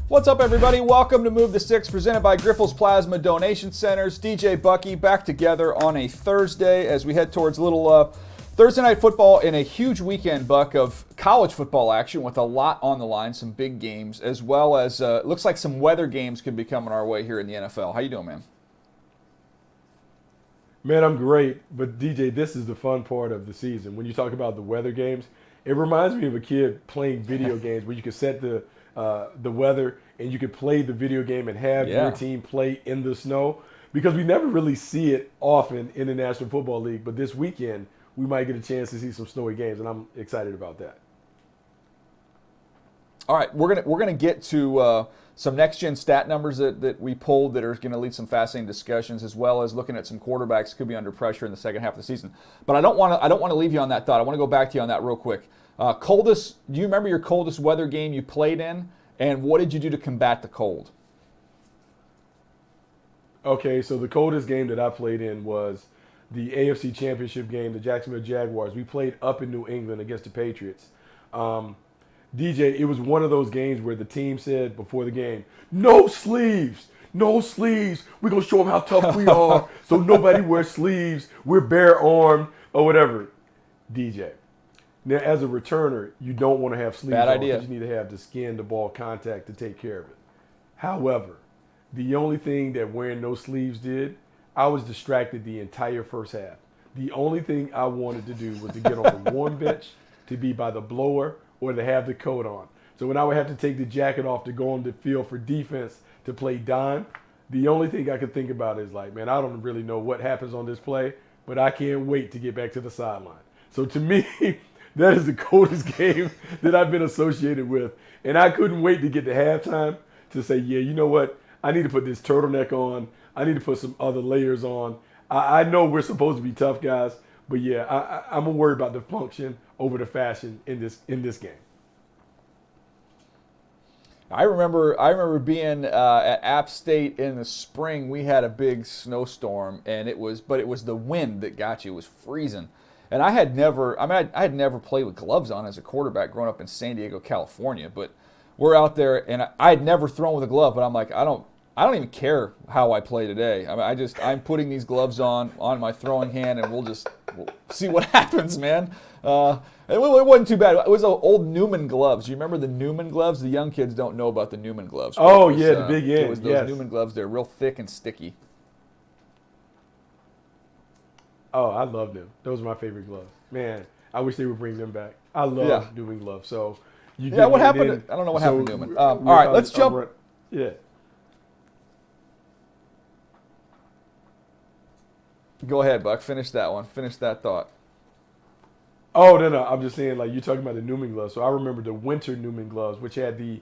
What's up, everybody? Welcome to Move the Six, presented by Grifols Plasma Donation Centers. DJ Bucky back together on a Thursday as we head towards a little Thursday night football in a huge weekend, Buck, of college football action with a lot on the line, some big games, as well as looks like some weather games could be coming our way here in the NFL. How you doing, man? Man, I'm great. But DJ, this is the fun part of the season. When you talk about the weather games, it reminds me of a kid playing video games where you can set the weather and you could play the video game and have your team play in the snow, because we never really see it often in the National Football League. But this weekend, we might get a chance to see some snowy games, and I'm excited about that. All right, we're gonna get to some next gen stat numbers that we pulled that are going to lead some fascinating discussions, as well as looking at some quarterbacks that could be under pressure in the second half of the season. But I don't want to leave you on that thought. I want to go back to you on that real quick. Coldest? Do you remember your coldest weather game you played in, and what did you do to combat the cold? Okay, so the coldest game that I played in was the AFC Championship game, the Jacksonville Jaguars. We played up in New England against the Patriots. DJ, it was one of those games where the team said before the game, no sleeves, no sleeves. We're going to show them how tough we are. So nobody wears sleeves. We're bare armed or whatever. DJ. Now, as a returner, you don't want to have sleeves on because you need to have the skin to ball contact to take care of it. However, the only thing that wearing no sleeves did, I was distracted the entire first half. The only thing I wanted to do was to get on the warm bench, to be by the blower, or to have the coat on. So when I would have to take the jacket off to go on the field for defense to play dime, the only thing I could think about is like, man, I don't really know what happens on this play, but I can't wait to get back to the sideline. So to me, that is the coldest game that I've been associated with. And I couldn't wait to get to halftime to say, yeah, you know what? I need to put this turtleneck on. I need to put some other layers on. I know we're supposed to be tough guys, but yeah, I'm gonna worry about the function over the fashion in this game. I remember being at App State in the spring. We had a big snowstorm, and it was the wind that got you. It was freezing, and I had never played with gloves on as a quarterback growing up in San Diego, California. But we're out there, and I had never thrown with a glove. But I'm like, I don't even care how I play today. I mean, I'm putting these gloves on my throwing hand, and we'll see what happens, man. It wasn't too bad. It was old Newman gloves. Do you remember the Newman gloves? The young kids don't know about the Newman gloves. Oh, yeah, the big end. It was those Newman gloves. They're real thick and sticky. Oh, I love them. Those are my favorite gloves. Man, I wish they would bring them back. I love Newman gloves. So what happened? I don't know what happened to Newman. All right, let's jump. Yeah. Go ahead, Buck. Finish that one. Finish that thought. Oh, no. I'm just saying, like, you're talking about the Newman gloves. So I remember the winter Newman gloves, which had the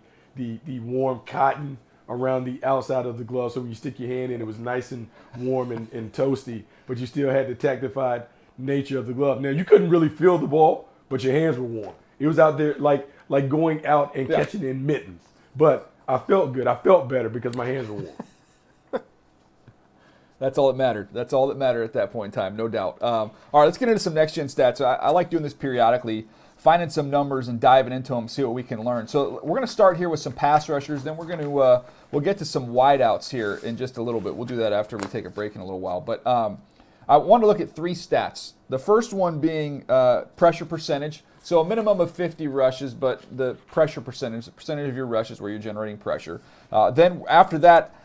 warm cotton around the outside of the glove. So when you stick your hand in, it was nice and warm and toasty, but you still had the tactified nature of the glove. Now, you couldn't really feel the ball, but your hands were warm. It was out there like going out and catching in mittens. But I felt good. I felt better because my hands were warm. That's all that mattered. That's all that mattered at that point in time, no doubt. All right, let's get into some next-gen stats. I like doing this periodically, finding some numbers and diving into them, see what we can learn. So we're going to start here with some pass rushers. Then we're going to we'll get to some wideouts here in just a little bit. We'll do that after we take a break in a little while. But I want to look at three stats. The first one being pressure percentage. So a minimum of 50 rushes, but the pressure percentage, the percentage of your rushes where you're generating pressure. Then after that,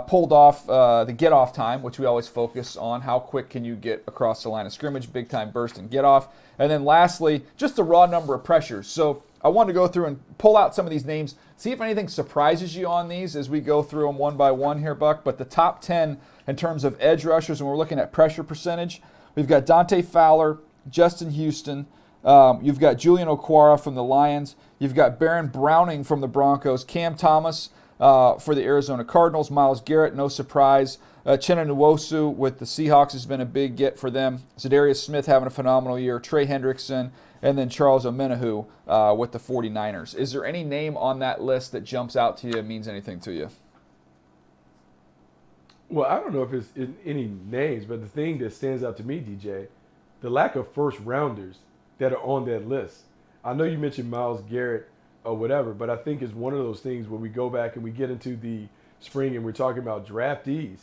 pulled off the get-off time, which we always focus on. How quick can you get across the line of scrimmage, big-time burst and get-off. And then lastly, just the raw number of pressures. So I wanted to go through and pull out some of these names, see if anything surprises you on these as we go through them one by one here, Buck. But the top 10 in terms of edge rushers, when we're looking at pressure percentage, we've got Dante Fowler, Justin Houston, you've got Julian Okwara from the Lions, you've got Baron Browning from the Broncos, Cam Thomas for the Arizona Cardinals, Myles Garrett, no surprise. Chenna Nwosu with the Seahawks has been a big get for them. Zadarius Smith having a phenomenal year. Trey Hendrickson, and then Charles Omenihu with the 49ers. Is there any name on that list that jumps out to you and means anything to you? Well, I don't know if it's any names, but the thing that stands out to me, DJ, the lack of first rounders that are on that list. I know you mentioned Myles Garrett or whatever. But I think it's one of those things where we go back and we get into the spring and we're talking about draftees.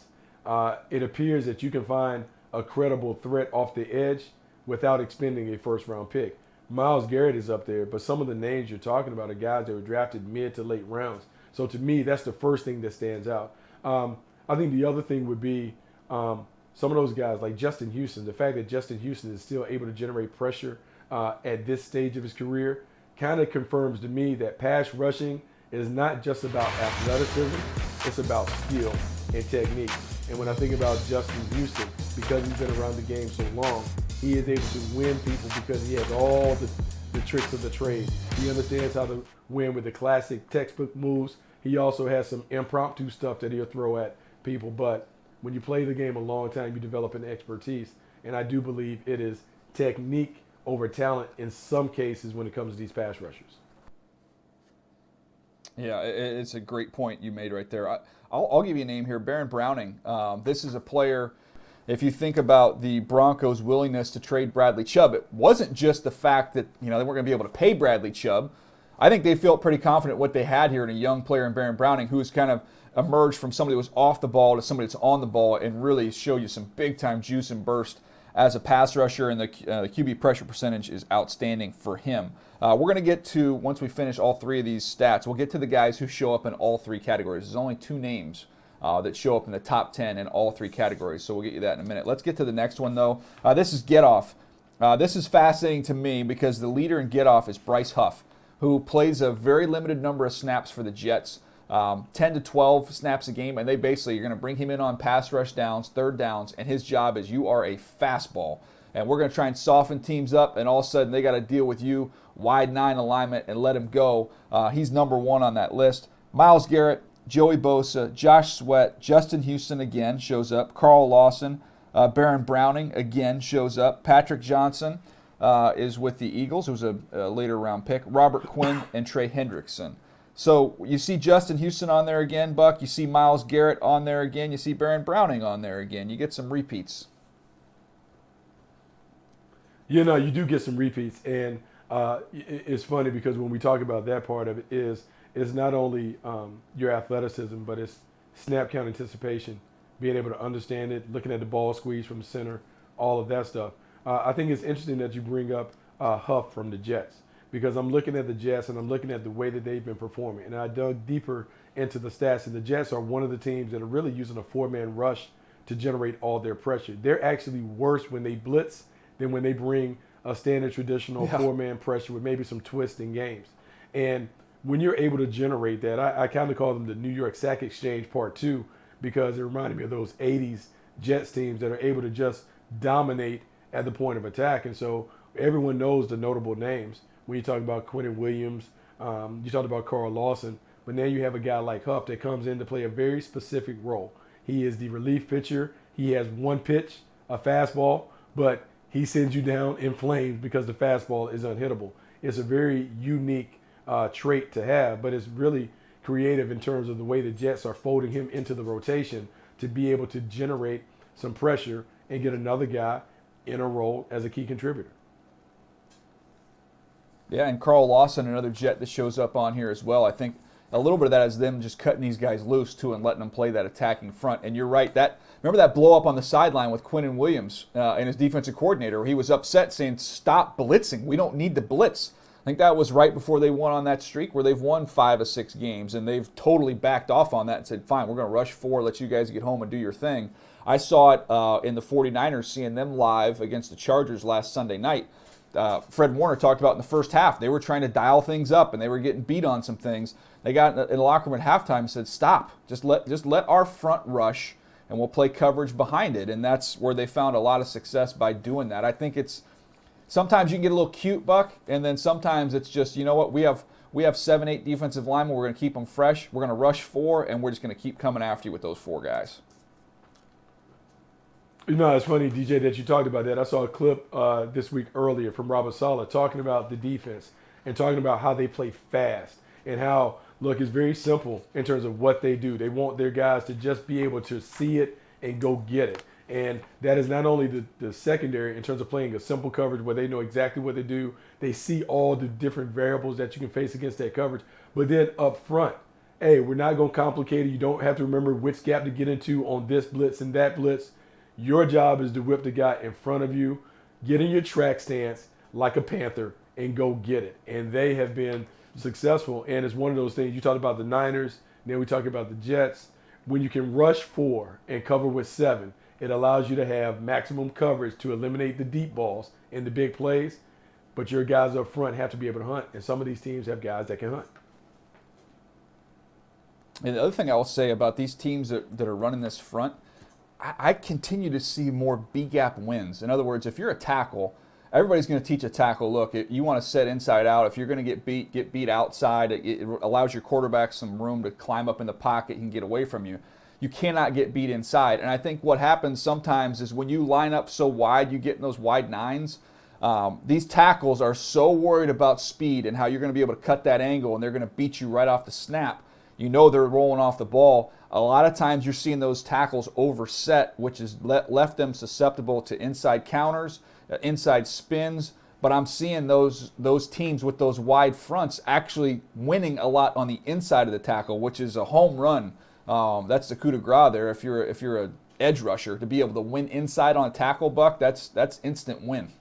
It appears that you can find a credible threat off the edge without expending a first-round pick. Myles Garrett is up there, but some of the names you're talking about are guys that were drafted mid to late rounds. So to me, that's the first thing that stands out. I think the other thing would be some of those guys like Justin Houston. The fact that Justin Houston is still able to generate pressure at this stage of his career kind of confirms to me that pass rushing is not just about athleticism, it's about skill and technique. And when I think about Justin Houston, because he's been around the game so long, he is able to win people because he has all the tricks of the trade. He understands how to win with the classic textbook moves. He also has some impromptu stuff that he'll throw at people. But when you play the game a long time, you develop an expertise. And I do believe it is technique over talent in some cases when it comes to these pass rushers. Yeah, it's a great point you made right there. I'll give you a name here, Baron Browning. This is a player, if you think about the Broncos' willingness to trade Bradley Chubb, it wasn't just the fact that they weren't going to be able to pay Bradley Chubb. I think they felt pretty confident what they had here in a young player in Baron Browning who's kind of emerged from somebody who was off the ball to somebody that's on the ball and really show you some big-time juice and burst as a pass rusher, and the QB pressure percentage is outstanding for him. We're going to get to, once we finish all three of these stats, we'll get to the guys who show up in all three categories. There's only 2 names that show up in the top 10 in all 3 categories, so we'll get you that in a minute. Let's get to the next one, though. This is Get Off. This is fascinating to me because the leader in Get Off is Bryce Huff, who plays a very limited number of snaps for the Jets, 10 to 12 snaps a game, and they basically are going to bring him in on pass rush downs, third downs, and his job is you are a fastball. And we're going to try and soften teams up, and all of a sudden they got to deal with you, wide 9 alignment, and let him go. He's number 1 on that list. Myles Garrett, Joey Bosa, Josh Sweat, Justin Houston again shows up, Carl Lawson, Baron Browning again shows up, Patrick Johnson is with the Eagles, who was a later round pick, Robert Quinn, and Trey Hendrickson. So you see Justin Houston on there again, Buck. You see Myles Garrett on there again. You see Baron Browning on there again. You get some repeats. You do get some repeats. And it's funny because when we talk about that part of it is not only your athleticism, but it's snap count anticipation, being able to understand it, looking at the ball squeeze from the center, all of that stuff. I think it's interesting that you bring up Huff from the Jets, because I'm looking at the Jets and I'm looking at the way that they've been performing. And I dug deeper into the stats, and the Jets are one of the teams that are really using a 4-man rush to generate all their pressure. They're actually worse when they blitz than when they bring a standard traditional 4-man pressure with maybe some twist in games. And when you're able to generate that, I kind of call them the New York Sack Exchange Part 2, because it reminded me of those 80s Jets teams that are able to just dominate at the point of attack. And so everyone knows the notable names. When you talk about Quentin Williams, you talked about Carl Lawson, but now you have a guy like Huff that comes in to play a very specific role. He is the relief pitcher. He has one pitch, a fastball, but he sends you down in flames because the fastball is unhittable. It's a very unique trait to have, but it's really creative in terms of the way the Jets are folding him into the rotation to be able to generate some pressure and get another guy in a role as a key contributor. Yeah, and Carl Lawson, another Jet that shows up on here as well. I think a little bit of that is them just cutting these guys loose too and letting them play that attacking front. And you're right, remember that blow up on the sideline with Quentin Williams and his defensive coordinator, where he was upset saying, "Stop blitzing. We don't need the blitz." I think that was right before they went on that streak where they've won 5 of 6 games, and they've totally backed off on that and said, "Fine, we're going to rush 4, let you guys get home and do your thing." I saw it in the 49ers, seeing them live against the Chargers last Sunday night. Fred Warner talked about in the first half, they were trying to dial things up and they were getting beat on some things. They got in the locker room at halftime and said, "Stop, just let our front rush and we'll play coverage behind it." And that's where they found a lot of success by doing that. I think it's sometimes you can get a little cute, Buck, and then sometimes it's just, you know what, we have 7, 8 defensive linemen, we're going to keep them fresh, we're going to rush 4, and we're just going to keep coming after you with those 4 guys. It's funny, DJ, that you talked about that. I saw a clip this week earlier from Robert Saleh talking about the defense and talking about how they play fast and how, look, it's very simple in terms of what they do. They want their guys to just be able to see it and go get it. And that is not only the secondary in terms of playing a simple coverage where they know exactly what they do, they see all the different variables that you can face against that coverage, but then up front, hey, we're not going to complicate it. You don't have to remember which gap to get into on this blitz and that blitz. Your job is to whip the guy in front of you, get in your track stance like a Panther, and go get it. And they have been successful. And it's one of those things. You talked about the Niners, then we talked about the Jets. When you can rush 4 and cover with 7, it allows you to have maximum coverage to eliminate the deep balls and the big plays. But your guys up front have to be able to hunt. And some of these teams have guys that can hunt. And the other thing I will say about these teams that are running this front, I continue to see more B-gap wins. In other words, if you're a tackle, everybody's going to teach a tackle, look, you want to set inside out. If you're going to get beat outside, it allows your quarterback some room to climb up in the pocket and get away from you. You cannot get beat inside. And I think what happens sometimes is when you line up so wide, you get in those wide nines, these tackles are so worried about speed and how you're going to be able to cut that angle, and they're going to beat you right off the snap. You know they're rolling off the ball. A lot of times you're seeing those tackles overset, which has left them susceptible to inside counters, inside spins. But I'm seeing those teams with those wide fronts actually winning a lot on the inside of the tackle, which is a home run. That's the coup de grace there. If you're a edge rusher, to be able to win inside on a tackle, Buck, that's instant win.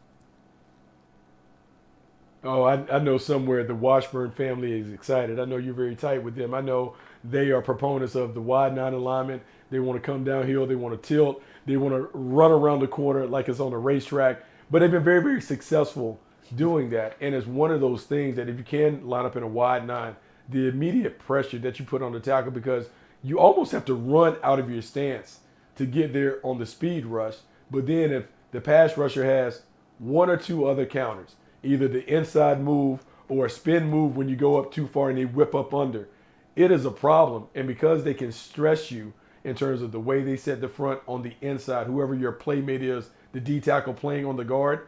Oh, I know somewhere the Washburn family is excited. I know you're very tight with them. I know they are proponents of the wide 9 alignment. They want to come downhill. They want to tilt. They want to run around the corner like it's on a racetrack. But they've been very, very successful doing that. And it's one of those things that if you can line up in a wide 9, the immediate pressure that you put on the tackle, because you almost have to run out of your stance to get there on the speed rush. But then if the pass rusher has 1 or 2 other counters, either the inside move or a spin move when you go up too far and they whip up under, it is a problem. And because they can stress you in terms of the way they set the front on the inside, whoever your playmate is, the D tackle playing on the guard,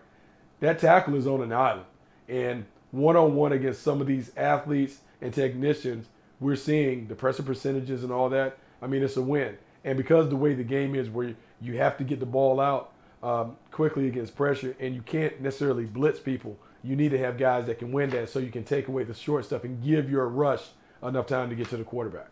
that tackle is on an island. And one-on-one against some of these athletes and technicians, we're seeing the pressure percentages and all that. I mean, it's a win. And because the way the game is where you have to get the ball out quickly against pressure, and you can't necessarily blitz people, you need to have guys that can win that so you can take away the short stuff and give your rush enough time to get to the quarterback.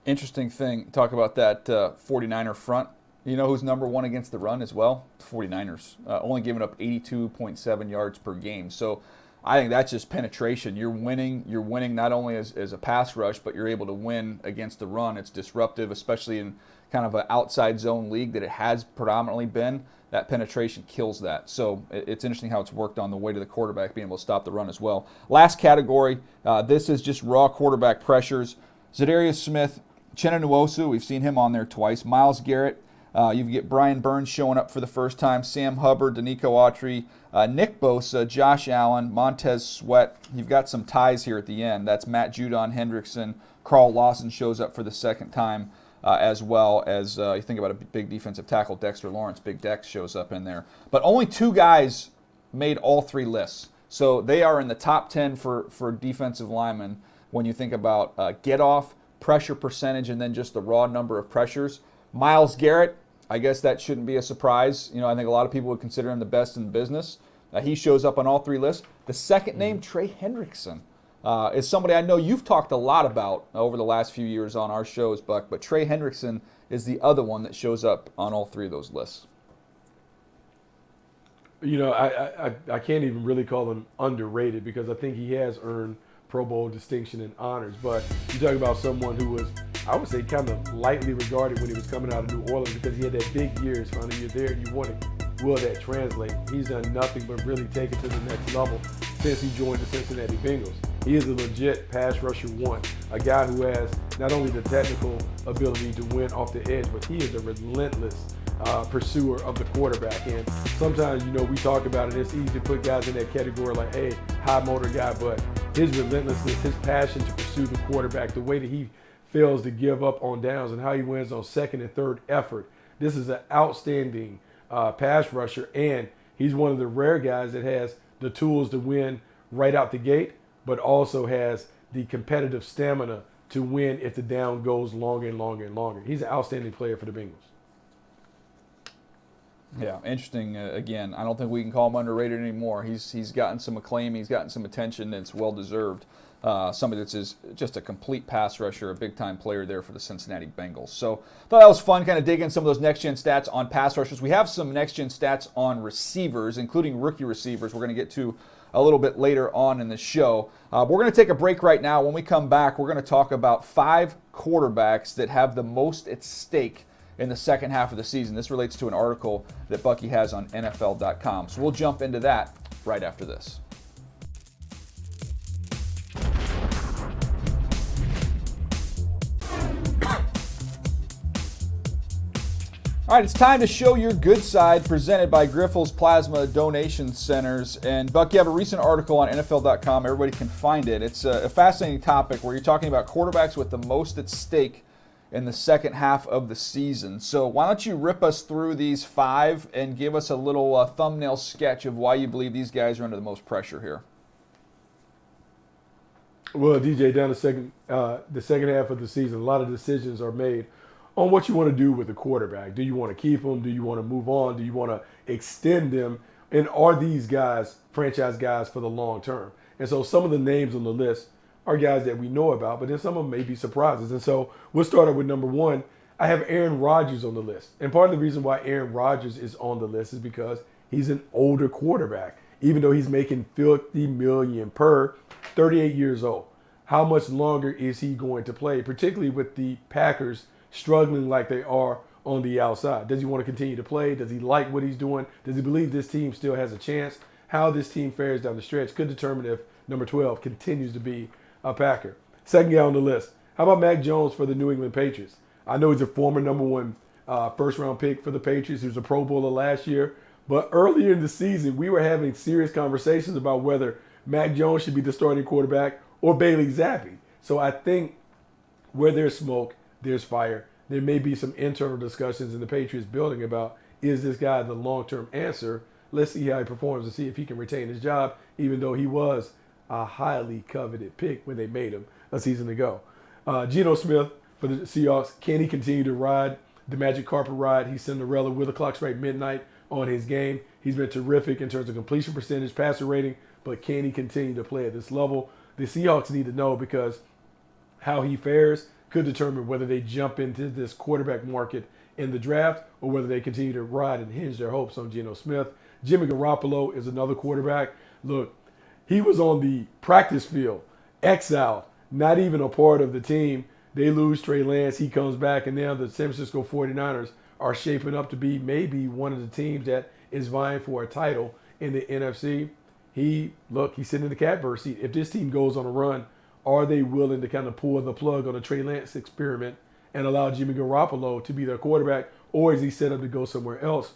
Interesting thing, talk about that 49er front. You know who's number 1 against the run as well? The 49ers. Only giving up 82.7 yards per game. So I think that's just penetration. You're winning not only as a pass rush, but you're able to win against the run. It's disruptive, especially in kind of an outside zone league that it has predominantly been. That penetration kills that. So it's interesting how it's worked on the way to the quarterback, being able to stop the run as well. Last category, this is just raw quarterback pressures. Zadarius Smith, Chenna Nwosu, we've seen him on there twice. Myles Garrett, you get Brian Burns showing up for the first time. Sam Hubbard, Danico Autry, Nick Bosa, Josh Allen, Montez Sweat. You've got some ties here at the end. That's Matt Judon Hendrickson. Carl Lawson shows up for the second time. As well as you think about a big defensive tackle, Dexter Lawrence, Big Dex shows up in there. But only 2 guys made all 3 lists. So they are in the top 10 for defensive linemen when you think about get off, pressure percentage, and then just the raw number of pressures. Myles Garrett, I guess that shouldn't be a surprise. You know, I think a lot of people would consider him the best in the business. He shows up on all 3 lists. The second name, Trey Hendrickson. Is somebody I know you've talked a lot about over the last few years on our shows, Buck, but Trey Hendrickson is the other one that shows up on all 3 of those lists. You know, I can't even really call him underrated because I think he has earned Pro Bowl distinction and honors. But you talk about someone who was, I would say, kind of lightly regarded when he was coming out of New Orleans because he had that big year. It's funny, you're there and you wanted, will that translate? He's done nothing but really take it to the next level since he joined the Cincinnati Bengals. He is a legit pass rusher 1, a guy who has not only the technical ability to win off the edge, but he is a relentless pursuer of the quarterback. And sometimes, you know, we talk about it, it's easy to put guys in that category like, hey, high motor guy, but his relentlessness, his passion to pursue the quarterback, the way that he fails to give up on downs and how he wins on second and third effort. This is an outstanding pass rusher, and he's one of the rare guys that has the tools to win right out the gate, but also has the competitive stamina to win if the down goes longer and longer and longer. He's an outstanding player for the Bengals. Yeah, interesting. Again, I don't think we can call him underrated anymore. He's gotten some acclaim. He's gotten some attention. And it's well-deserved. Somebody that's just a complete pass rusher, a big-time player there for the Cincinnati Bengals. So I thought that was fun, kind of digging some of those next-gen stats on pass rushers. We have some next-gen stats on receivers, including rookie receivers. We're going to get to a little bit later on in the show. We're going to take a break right now. When we come back, we're going to talk about 5 quarterbacks that have the most at stake in the second half of the season. This relates to an article that Bucky has on NFL.com. So we'll jump into that right after this. All right, it's time to show your good side, presented by Grifols Plasma Donation Centers. And Buck, you have a recent article on NFL.com. Everybody can find it. It's a fascinating topic where you're talking about quarterbacks with the most at stake in the second half of the season. So why don't you rip us through these 5 and give us a little thumbnail sketch of why you believe these guys are under the most pressure here? Well, DJ, down the second half of the season, a lot of decisions are made on what you want to do with the quarterback. Do you want to keep them? Do you want to move on? Do you want to extend them? And are these guys franchise guys for the long term? And so some of the names on the list are guys that we know about, but then some of them may be surprises. And so we'll start out with number 1. I have Aaron Rodgers on the list. And part of the reason why Aaron Rodgers is on the list is because he's an older quarterback. Even though he's making $50 million per, 38 years old. How much longer is he going to play, particularly with the Packers struggling like they are on the outside? Does he want to continue to play? Does he like what he's doing? Does he believe this team still has a chance? How this team fares down the stretch could determine if number 12 continues to be a Packer. Second guy on the list. How about Mac Jones for the New England Patriots? I know he's a former number 1 first-round pick for the Patriots. He was a Pro Bowler last year. But earlier in the season, we were having serious conversations about whether Mac Jones should be the starting quarterback or Bailey Zappi. So I think where there's smoke, there's fire. There may be some internal discussions in the Patriots building about, is this guy the long-term answer? Let's see how he performs and see if he can retain his job, even though he was a highly coveted pick when they made him a season ago. Geno Smith for the Seahawks. Can he continue to ride the magic carpet ride? He's Cinderella with the clock strike midnight on his game. He's been terrific in terms of completion percentage, passer rating, but can he continue to play at this level? The Seahawks need to know, because how he fares could determine whether they jump into this quarterback market in the draft or whether they continue to ride and hinge their hopes on Geno Smith. Jimmy Garoppolo is another quarterback. Look, he was on the practice field, exiled, not even a part of the team. They lose Trey Lance. He comes back, and now the San Francisco 49ers are shaping up to be maybe one of the teams that is vying for a title in the NFC. He's sitting in the catbird seat. If this team goes on a run, are they willing to kind of pull the plug on the Trey Lance experiment and allow Jimmy Garoppolo to be their quarterback, or is he set up to go somewhere else?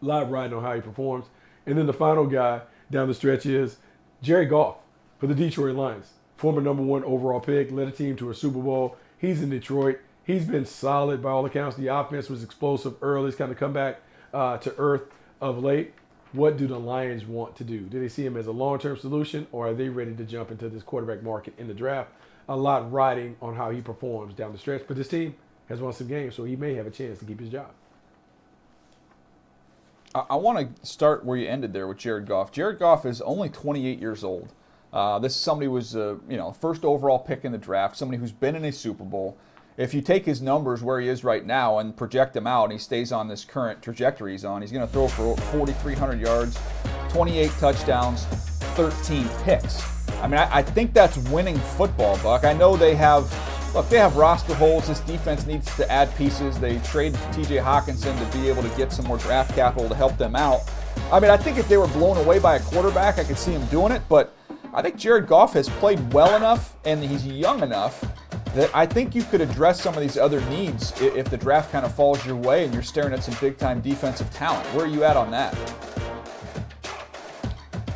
A lot riding on how he performs. And then the final guy down the stretch is Jared Goff for the Detroit Lions. Former number 1 overall pick, led a team to a Super Bowl. He's in Detroit. He's been solid by all accounts. The offense was explosive early. He's kind of come back to earth of late. What do the Lions want to do? Do they see him as a long-term solution, or are they ready to jump into this quarterback market in the draft? A lot riding on how he performs down the stretch. But this team has won some games, so he may have a chance to keep his job. I want to start where you ended there with Jared Goff. Jared Goff is only 28 years old. This is somebody who was first overall pick in the draft, somebody who's been in a Super Bowl. If you take his numbers where he is right now and project him out, and he stays on this current trajectory he's on, he's going to throw for 4,300 yards, 28 touchdowns, 13 picks. I mean, I think that's winning football, Buck. I know they have roster holes. This defense needs to add pieces. They trade T.J. Hawkinson to be able to get some more draft capital to help them out. I mean, I think if they were blown away by a quarterback, I could see him doing it, but I think Jared Goff has played well enough and he's young enough that I think you could address some of these other needs if the draft kind of falls your way and you're staring at some big-time defensive talent. Where are you at on that?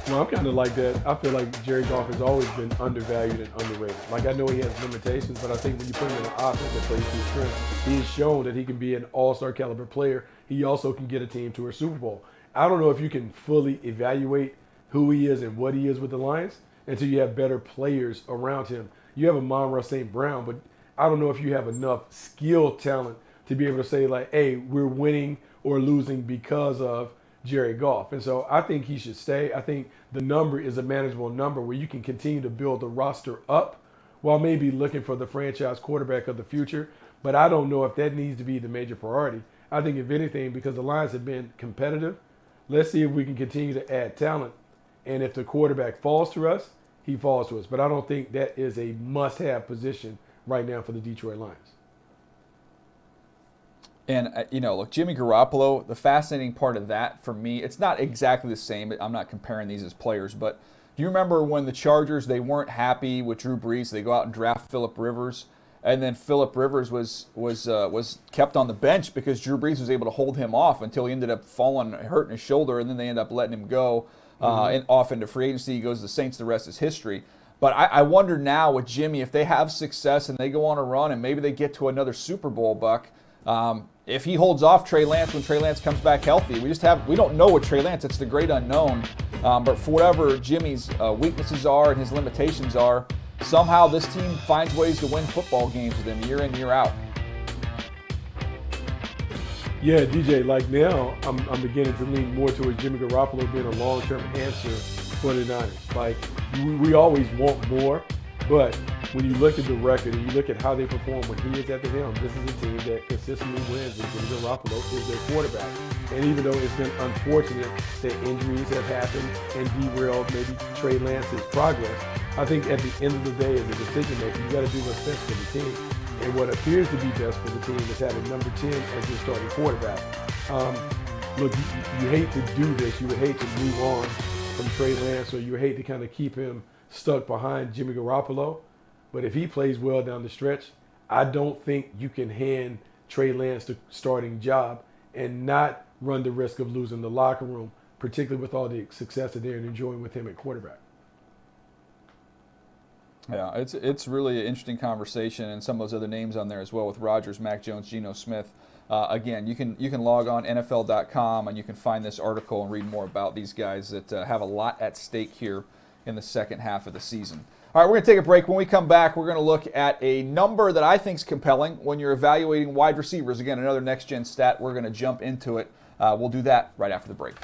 Well, I'm kind of like that. I feel like Jared Goff has always been undervalued and underrated. Like, I know he has limitations, but I think when you put him in an offense that plays to his strengths, he has shown that he can be an all-star caliber player. He also can get a team to a Super Bowl. I don't know if you can fully evaluate who he is and what he is with the Lions until you have better players around him. you have a Monroe St. Brown, but I don't know if you have enough skill talent to be able to say like, hey, we're winning or losing because of Jared Goff. And so I think he should stay. I think the number is a manageable number where you can continue to build the roster up while maybe looking for the franchise quarterback of the future. But I don't know if that needs to be the major priority. I think if anything, because the Lions have been competitive, let's see if we can continue to add talent. And if the quarterback falls to us, he falls to us. But I don't think that is a must-have position right now for the Detroit Lions. And, look, Jimmy Garoppolo, the fascinating part of that for me, it's not exactly the same. I'm not comparing these as players, but do you remember when the Chargers, they weren't happy with Drew Brees? They go out and draft Phillip Rivers, and then Phillip Rivers was kept on the bench because Drew Brees was able to hold him off until he ended up hurting his shoulder, and then they end up letting him go and off into free agency. He goes to the Saints. The rest is history. But I wonder now with Jimmy, if they have success and they go on a run and maybe they get to another Super Bowl, Buck, if he holds off Trey Lance when Trey Lance comes back healthy. We don't know with Trey Lance. It's the great unknown. But for whatever Jimmy's weaknesses are and his limitations are, somehow this team finds ways to win football games with him year in, year out. Yeah, DJ, like now I'm beginning to lean more towards Jimmy Garoppolo being a long-term answer for the Niners. Like, we always want more, but when you look at the record and you look at how they perform when he is at the helm, this is a team that consistently wins when Jimmy Garoppolo is their quarterback. And even though it's been unfortunate that injuries have happened and derailed maybe Trey Lance's progress, I think at the end of the day, as a decision maker, you got to do what's best for the team. And what appears to be best for the team is having number 10 as your starting quarterback. Look, you hate to do this. You would hate to move on from Trey Lance, or you would hate to kind of keep him stuck behind Jimmy Garoppolo. But if he plays well down the stretch, I don't think you can hand Trey Lance the starting job and not run the risk of losing the locker room, particularly with all the success that they're enjoying with him at quarterback. Yeah, it's really an interesting conversation, and some of those other names on there as well with Rodgers, Mac Jones, Geno Smith. Again, you can log on NFL.com and you can find this article and read more about these guys that have a lot at stake here in the second half of the season. All right, we're going to take a break. When we come back, we're going to look at a number that I think is compelling when you're evaluating wide receivers. Again, another next-gen stat. We're going to jump into it. We'll do that right after the break.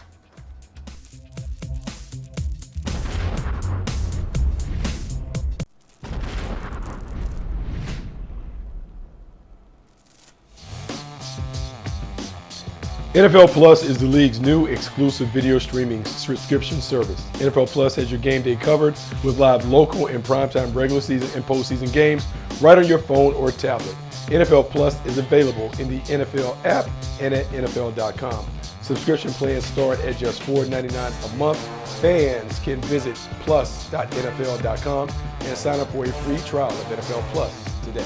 NFL Plus is the league's new exclusive video streaming subscription service. NFL Plus has your game day covered with live local and primetime regular season and postseason games right on your phone or tablet. NFL Plus is available in the NFL app and at NFL.com. Subscription plans start at just $4.99 a month. Fans can visit plus.nfl.com and sign up for a free trial of NFL Plus today.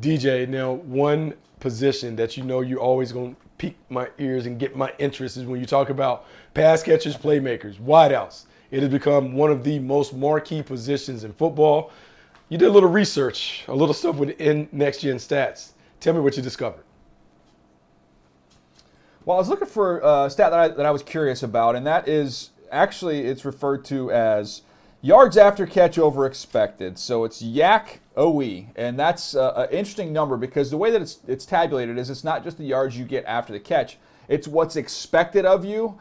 DJ, now one position that you know you're always going to pique my ears and get my interest is when you talk about pass catchers, playmakers, wideouts. It has become one of the most marquee positions in football. You did a little research, a little stuff within Next Gen Stats. Tell me what you discovered. Well, I was looking for a stat that I was curious about, and that is actually it's referred to as yards after catch over expected. So it's YAC OE, and that's an interesting number because the way that it's tabulated is it's not just the yards you get after the catch, it's what's expected of you.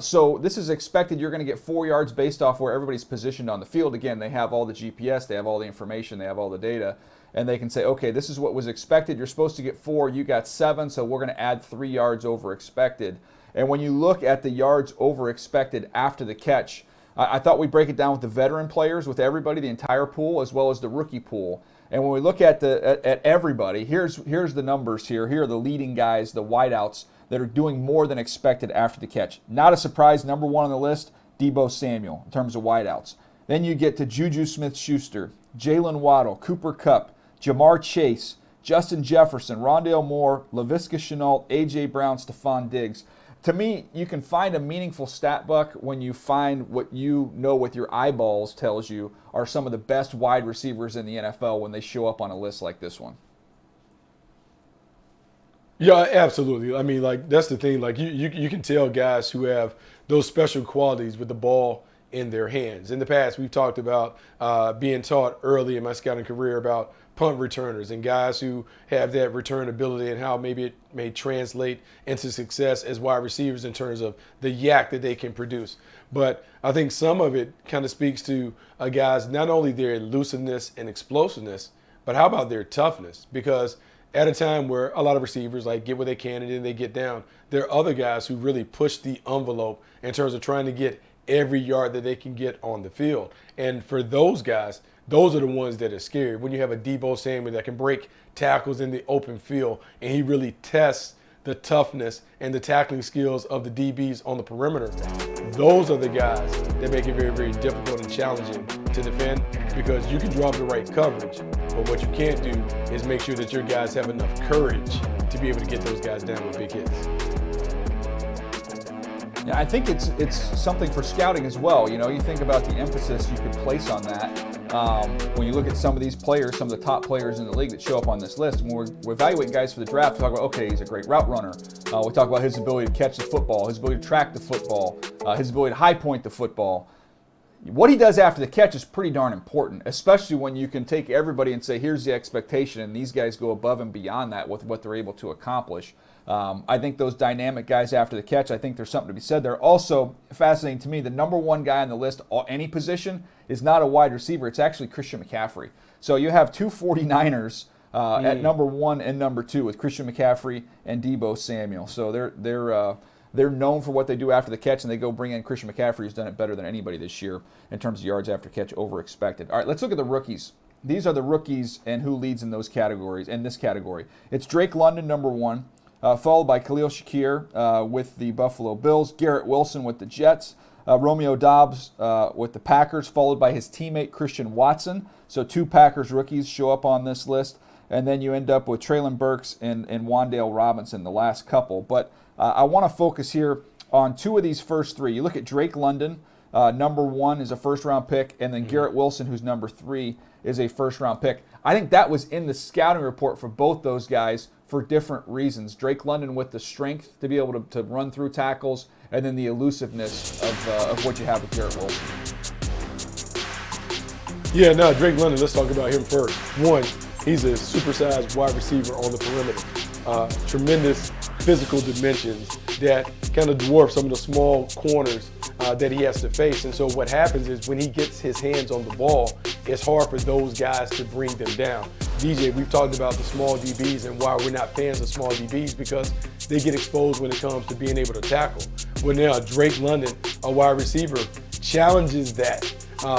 So this is expected you're going to get 4 yards based off where everybody's positioned on the field. Again, they have all the GPS, they have all the information, they have all the data, and they can say, okay, this is what was expected. You're supposed to get 4, you got 7, so we're going to add 3 yards over expected. And when you look at the yards over expected after the catch, I thought we'd break it down with the veteran players, with everybody, the entire pool, as well as the rookie pool. And when we look at at everybody, here's the numbers here. Here are the leading guys, the wideouts, that are doing more than expected after the catch. Not a surprise, number 1 on the list, Deebo Samuel, in terms of wideouts. Then you get to Juju Smith-Schuster, Jalen Waddle, Cooper Kupp, Jamar Chase, Justin Jefferson, Rondale Moore, Laviska Shenault, A.J. Brown, Stephon Diggs. To me, you can find a meaningful stat, Buck, when you find what you know with your eyeballs tells you are some of the best wide receivers in the NFL when they show up on a list like this one. Yeah, absolutely. I mean, like that's the thing. Like you can tell guys who have those special qualities with the ball in their hands. In the past, we've talked about being taught early in my scouting career about punt returners and guys who have that return ability and how maybe it may translate into success as wide receivers in terms of the yak that they can produce. But I think some of it kind of speaks to guys not only their elusiveness and explosiveness, but how about their toughness? Because at a time where a lot of receivers like get what they can and then they get down, there are other guys who really push the envelope in terms of trying to get every yard that they can get on the field. And for those guys, those are the ones that are scary. When you have a Debo Samuel that can break tackles in the open field and he really tests the toughness and the tackling skills of the DBs on the perimeter, those are the guys that make it very, very difficult and challenging to defend because you can draw up the right coverage, but what you can't do is make sure that your guys have enough courage to be able to get those guys down with big hits. Yeah, I think it's something for scouting as well. You know, you think about the emphasis you could place on that. When you look at some of these players, some of the top players in the league that show up on this list, when we're evaluating guys for the draft, we talk about, okay, he's a great route runner. We talk about his ability to catch the football, his ability to track the football, his ability to high point the football. What he does after the catch is pretty darn important, especially when you can take everybody and say, here's the expectation, and these guys go above and beyond that with what they're able to accomplish. I think those dynamic guys after the catch, I think there's something to be said there. Also, fascinating to me, the number one guy on the list, any position, is not a wide receiver. It's actually Christian McCaffrey. So you have two 49ers at number one and number two with Christian McCaffrey and Debo Samuel. So they're known for what they do after the catch, and they go bring in Christian McCaffrey, who's done it better than anybody this year in terms of yards after catch over expected. All right, let's look at the rookies. These are the rookies and who leads in those categories, in this category. It's Drake London, number one, followed by Khalil Shakir with the Buffalo Bills, Garrett Wilson with the Jets, Romeo Doubs with the Packers, followed by his teammate Christian Watson. So two Packers rookies show up on this list. And then you end up with Treylon Burks and Wan'Dale Robinson, the last couple. But I want to focus here on two of these first three. You look at Drake London, number one is a first-round pick, and then Garrett Wilson, who's number three, is a first-round pick. I think that was in the scouting report for both those guys for different reasons. Drake London with the strength to be able to run through tackles, and then the elusiveness of what you have with Garrett Wilson. Yeah, no, Drake London, let's talk about him first. One, he's a supersized wide receiver on the perimeter. Tremendous physical dimensions that kind of dwarf some of the small corners that he has to face. And so what happens is when he gets his hands on the ball, it's hard for those guys to bring them down. DJ, we've talked about the small DBs and why we're not fans of small DBs because they get exposed when it comes to being able to tackle. Well, now Drake London, a wide receiver, challenges that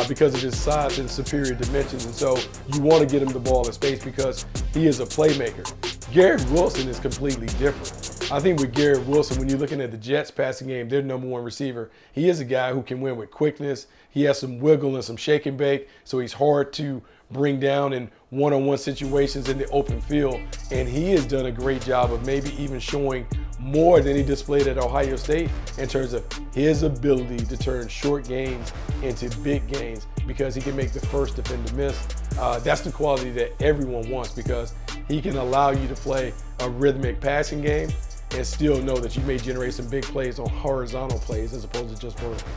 because of his size and superior dimensions. And so you want to get him the ball in space because he is a playmaker. Garrett Wilson is completely different. I think with Garrett Wilson, when you're looking at the Jets passing game, their number one receiver, he is a guy who can win with quickness. He has some wiggle and some shake and bake, so he's hard to bring down in one-on-one situations in the open field. And he has done a great job of maybe even showing more than he displayed at Ohio State in terms of his ability to turn short gains into big gains because he can make the first defender miss. That's the quality that everyone wants because he can allow you to play a rhythmic passing game and still know that you may generate some big plays on horizontal plays as opposed to just vertical.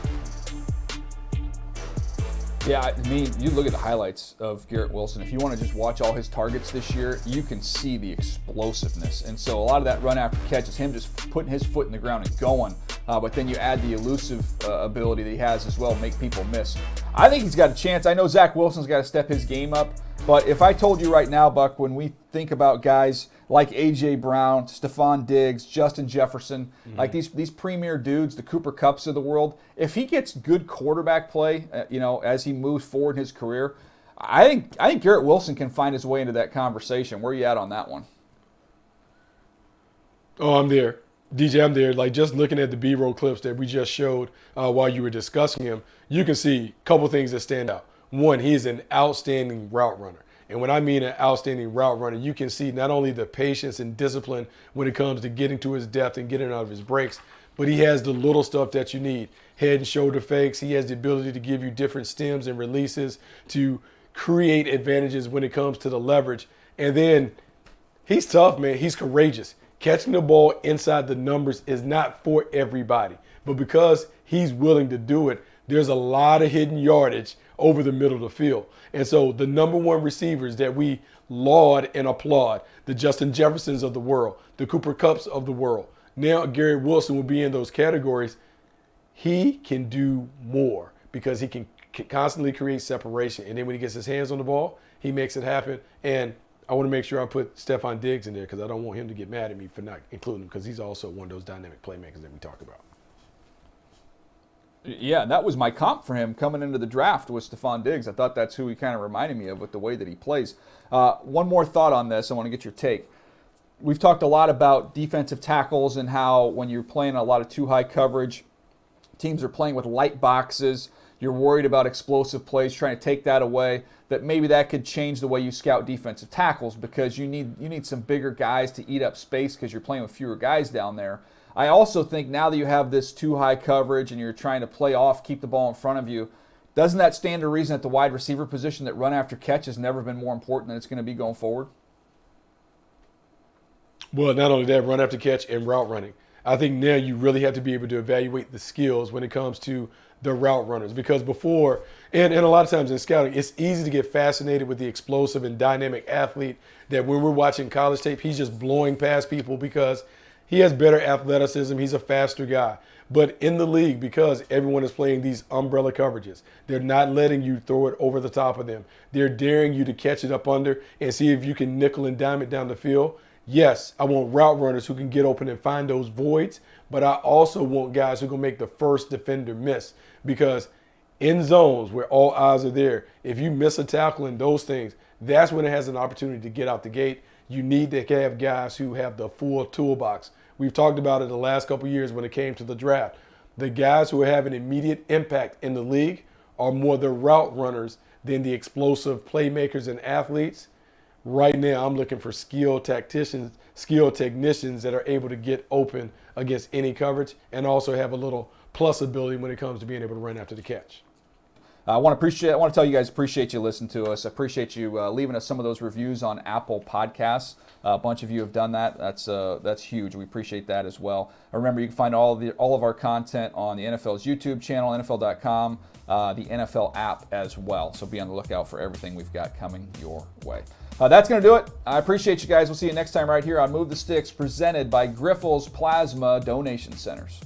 Yeah, I mean, you look at the highlights of Garrett Wilson. If you want to just watch all his targets this year, you can see the explosiveness. And so a lot of that run after catch is him just putting his foot in the ground and going. But then you add the elusive ability that he has as well, make people miss. I think he's got a chance. I know Zach Wilson's got to step his game up. But if I told you right now, Buck, when we think about guys like A.J. Brown, Stephon Diggs, Justin Jefferson, like these premier dudes, the Cooper Kupps of the world, if he gets good quarterback play, as he moves forward in his career, I think Garrett Wilson can find his way into that conversation. Where are you at on that one? Oh, I'm there. DJ, I'm there. Like just looking at the B-roll clips that we just showed while you were discussing him, you can see a couple things that stand out. One, he's an outstanding route runner. And when I mean an outstanding route runner, you can see not only the patience and discipline when it comes to getting to his depth and getting out of his breaks, but he has the little stuff that you need. Head and shoulder fakes. He has the ability to give you different stems and releases to create advantages when it comes to the leverage. And then he's tough, man. He's courageous. catching the ball inside the numbers is not for everybody. But because he's willing to do it, there's a lot of hidden yardage over the middle of the field. And so the number one receivers that we laud and applaud, the Justin Jeffersons of the world, the Cooper Kupps of the world, now Gary Wilson will be in those categories. He can do more because he can constantly create separation. And then when he gets his hands on the ball, he makes it happen. And I want to make sure I put Stephon Diggs in there because I don't want him to get mad at me for not including him because he's also one of those dynamic playmakers that we talk about. Yeah, and that was my comp for him coming into the draft was Stephon Diggs. I thought that's who he kind of reminded me of with the way that he plays. One more thought on this. I want to get your take. We've talked a lot about defensive tackles and how when you're playing a lot of too high coverage, teams are playing with light boxes. You're worried about explosive plays, trying to take that away, that maybe that could change the way you scout defensive tackles because you need some bigger guys to eat up space because you're playing with fewer guys down there. I also think now that you have this too high coverage and you're trying to play off, keep the ball in front of you, doesn't that stand to reason at the wide receiver position that run after catch has never been more important than it's going to be going forward? Well, not only that, run after catch and route running. I think now you really have to be able to evaluate the skills when it comes to the route runners because before, and a lot of times in scouting, it's easy to get fascinated with the explosive and dynamic athlete that when we're watching college tape, he's just blowing past people because he has better athleticism. He's a faster guy. But in the league, because everyone is playing these umbrella coverages, they're not letting you throw it over the top of them. They're daring you to catch it up under and see if you can nickel and dime it down the field. Yes, I want route runners who can get open and find those voids, but I also want guys who can make the first defender miss because in zones where all eyes are there, if you miss a tackle in those things, that's when it has an opportunity to get out the gate. You need to have guys who have the full toolbox. We've talked about it the last couple of years when it came to the draft. The guys who have an immediate impact in the league are more the route runners than the explosive playmakers and athletes. Right now, I'm looking for skilled technicians that are able to get open against any coverage and also have a little plus ability when it comes to being able to run after the catch. I want to tell you guys, appreciate you listening to us. I appreciate you leaving us some of those reviews on Apple Podcasts. A bunch of you have done that. That's huge. We appreciate that as well. Remember, you can find all of our content on the NFL's YouTube channel, NFL.com, the NFL app as well. So be on the lookout for everything we've got coming your way. That's going to do it. I appreciate you guys. We'll see you next time right here on Move the Sticks, presented by Grifols Plasma Donation Centers.